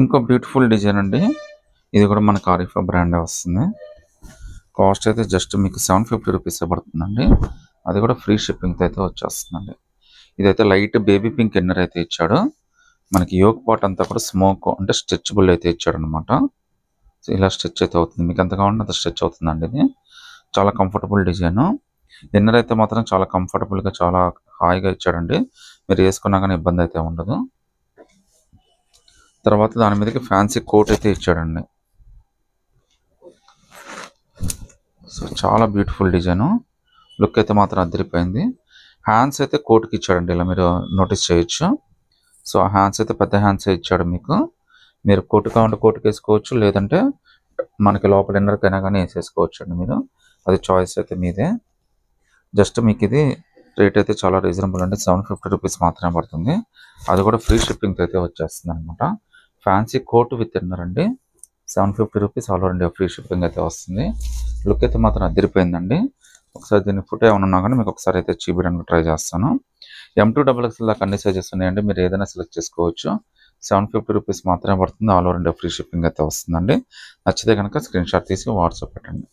ఇంకో beautiful design అండి. ఇది కూడా మనకు ఆరిఫా బ్రాండే వస్తుంది. కాస్ట్ అయితే జస్ట్ మీకు 750 రూపీస్ పడుతుందండి. అది కూడా ఫ్రీ షిప్పింగ్తో అయితే వచ్చేస్తుందండి. ఇదైతే లైట్ బేబీ పింక్ ఇన్నర్ అయితే ఇచ్చాడు. మనకి యోక్ పార్ట్ అంతా కూడా స్మోక్ అంటే స్ట్రెచబుల్ అయితే ఇచ్చాడు అనమాట. సో ఇలా స్ట్రెచ్ అయితే అవుతుంది, మీకు ఎంత కావాలంటే అంత స్ట్రెచ్ అవుతుందండి. ఇది చాలా కంఫర్టబుల్ డిజైన్. ఇన్నర్ అయితే మాత్రం చాలా కంఫర్టబుల్గా చాలా హాయిగా ఇచ్చాడండి. మీరు వేసుకున్నా కానీ ఇబ్బంది అయితే ఉండదు. తర్వాత దాని మీదకి ఫ్యాన్సీ కోట్ అయితే ఇచ్చాడండి. సో చాలా బ్యూటిఫుల్ డిజైన్. లుక్ అయితే మాత్రం అదిరిపోయింది. హ్యాండ్స్ అయితే కోట్కి ఇచ్చాడండి, ఇలా మీరు నోటీస్ చేయొచ్చు. సో ఆ హ్యాండ్స్ అయితే పెద్ద హ్యాండ్స్ ఇచ్చాడు మీకు. మీరు కోటు కావాలంటే కోటుకి వేసుకోవచ్చు, లేదంటే మనకి లోపల ఇన్నర్కైనా కానీ వేసేసుకోవచ్చు అండి మీరు. అది చాయిస్ అయితే మీదే. జస్ట్ మీకు ఇది రేట్ అయితే చాలా రీజనబుల్ అండి. 750 రూపీస్ మాత్రమే పడుతుంది. అది కూడా ఫ్రీ షిప్పింగ్తో అయితే వచ్చేస్తుంది అనమాట. ఫ్యాన్సీ కోట్ విత్ ఇన్నర్ అండి. 750 rupees all over India free shipping అయితే వస్తుంది. లుక్ అయితే మాత్రం అదిరిపోయిందండి. ఒకసారి దీన్ని ఫోటో ఏమైనా ఉన్నా కానీ మీకు ఒకసారి అయితే చూపించడానికి ట్రై చేస్తాను. M2XXL దాకా అన్ని సైజెస్ ఉన్నాయండి. మీరు ఏదైనా సెలెక్ట్ చేసుకోవచ్చు. 750 రూపీస్ మాత్రమే పడుతుంది. All over India free shipping అయితే వస్తుందండి. నచ్చితే కనుక స్క్రీన్ షాట్ తీసి వాట్సాప్ పెట్టండి.